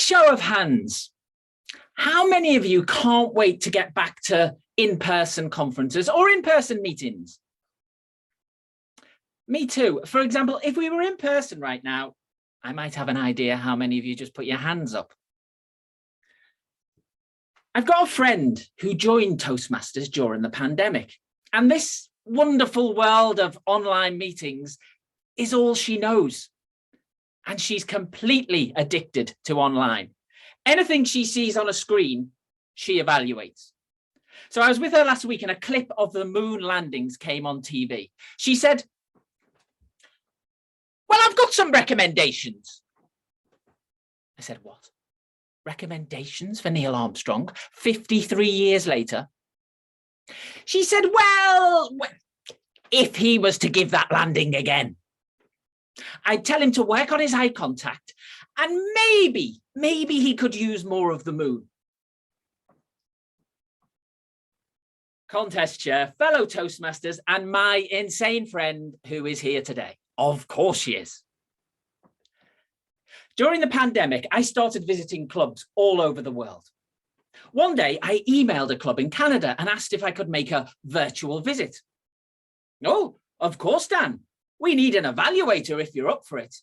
Quick show of hands. How many of you can't wait to get back to in-person conferences or in-person meetings? Me too. For example, if we were in person right now, I might have an idea how many of you just put your hands up. I've got a friend who joined Toastmasters during the pandemic, and this wonderful world of online meetings is all she knows. And she's completely addicted to online. Anything she sees on a screen, she evaluates. So I was with her last week and a clip of the moon landings came on TV. She said, "Well, I've got some recommendations." I said, "What? Recommendations for Neil Armstrong 53 years later?" She said, well, if he was to give that landing again, I'd tell him to work on his eye contact and maybe he could use more of the moon. Contest chair, fellow Toastmasters, and my insane friend who is here today. Of course she is. During the pandemic, I started visiting clubs all over the world. One day, I emailed a club in Canada and asked if I could make a virtual visit. "Oh, of course, Dan. We need an evaluator if you're up for it."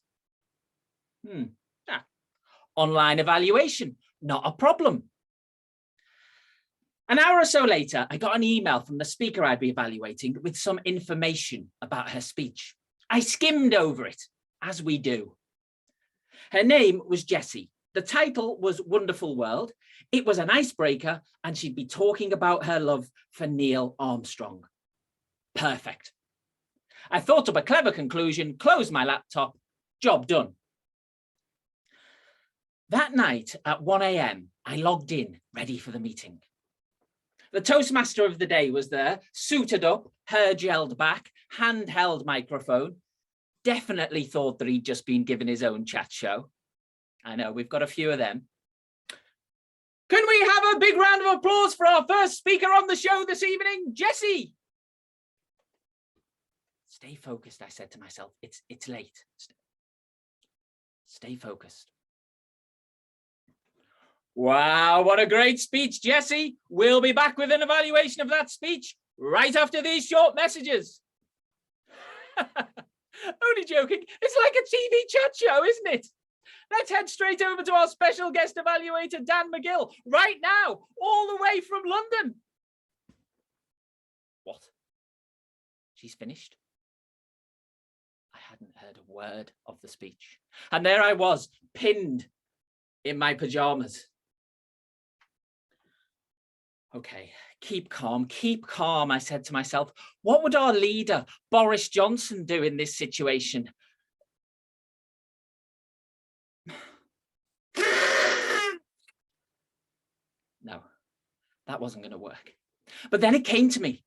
Online evaluation, not a problem. An hour or so later, I got an email from the speaker I'd be evaluating with some information about her speech. I skimmed over it, as we do. Her name was Jessie. The title was Wonderful World. It was an icebreaker, and she'd be talking about her love for Neil Armstrong. Perfect. I thought up a clever conclusion, closed my laptop, job done. That night at 1 a.m, I logged in, ready for the meeting. The Toastmaster of the day was there, suited up, hair gelled back, handheld microphone. Definitely thought that he'd just been given his own chat show. I know, we've got a few of them. Can we have a big round of applause for our first speaker on the show this evening, Jessie? Stay focused, I said to myself. It's late. Stay focused. Wow, what a great speech, Jessie. We'll be back with an evaluation of that speech right after these short messages. Only joking. It's like a TV chat show, isn't it? Let's head straight over to our special guest evaluator, Dan Magill, right now, all the way from London. What? She's finished? I hadn't heard a word of the speech. And there I was, pinned in my pajamas. Okay, keep calm, I said to myself. What would our leader, Boris Johnson, do in this situation? No, that wasn't going to work. But then it came to me.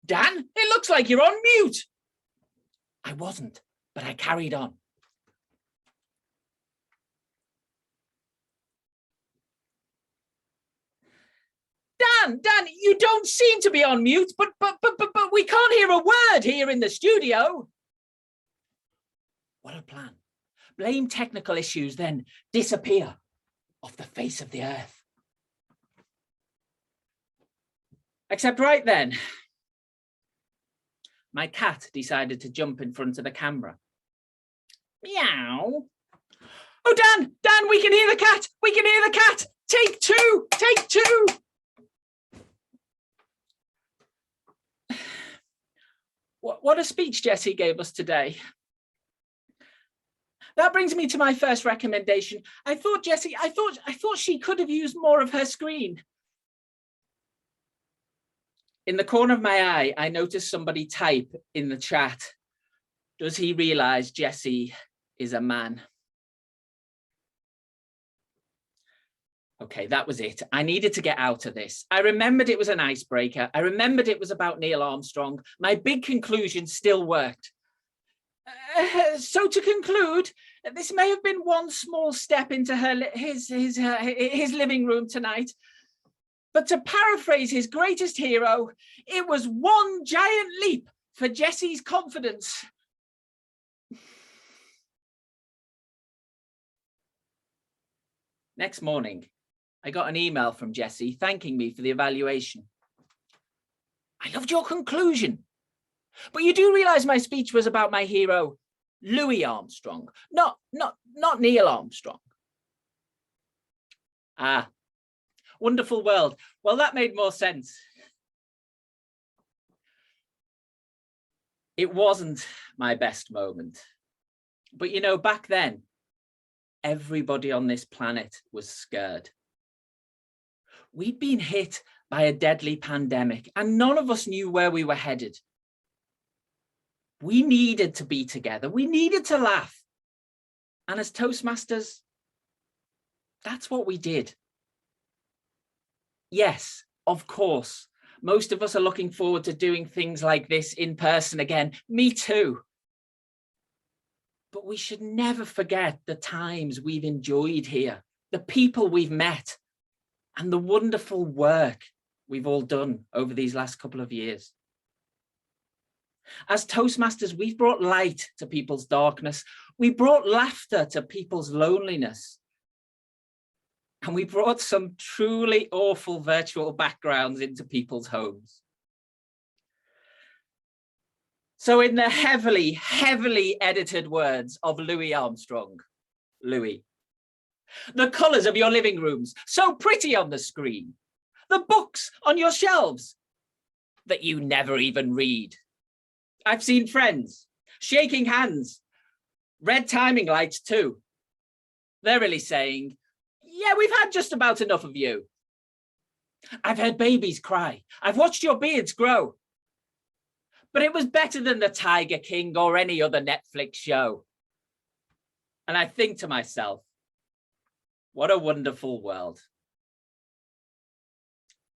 Dan, it looks like you're on mute. I wasn't, but I carried on. Dan, you don't seem to be on mute, but we can't hear a word here in the studio. What a plan. Blame technical issues, then disappear off the face of the earth. Except right then, my cat decided to jump in front of the camera. Meow. Oh, Dan, we can hear the cat. We can hear the cat. Take two. What a speech Jessie gave us today. That brings me to my first recommendation. I thought she could have used more of her screen. In the corner of my eye, I noticed somebody type in the chat, "Does he realize Jessie is a man?" Okay, that was it. I needed to get out of this. I remembered it was an icebreaker. I remembered it was about Neil Armstrong. My big conclusion still worked. So to conclude, this may have been one small step into his living room tonight. But to paraphrase his greatest hero, it was one giant leap for Jessie's confidence. Next morning, I got an email from Jessie thanking me for the evaluation. I loved your conclusion, but you do realise my speech was about my hero, Louis Armstrong, not Neil Armstrong. Ah, wonderful world. Well, that made more sense. It wasn't my best moment, but you know, back then, everybody on this planet was scared. We'd been hit by a deadly pandemic and none of us knew where we were headed. We needed to be together. We needed to laugh. And as Toastmasters, that's what we did. Yes, of course, most of us are looking forward to doing things like this in person again. Me too. But we should never forget the times we've enjoyed here, the people we've met, and the wonderful work we've all done over these last couple of years. As Toastmasters, we've brought light to people's darkness. We brought laughter to people's loneliness. And we brought some truly awful virtual backgrounds into people's homes. So in the heavily, heavily edited words of Louis Armstrong, Louis, the colours of your living rooms, so pretty on the screen, the books on your shelves that you never even read. I've seen friends shaking hands, red timing lights too. They're really saying, yeah, we've had just about enough of you. I've heard babies cry. I've watched your beards grow. But it was better than the Tiger King or any other Netflix show. And I think to myself, what a wonderful world.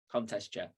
Contest chair.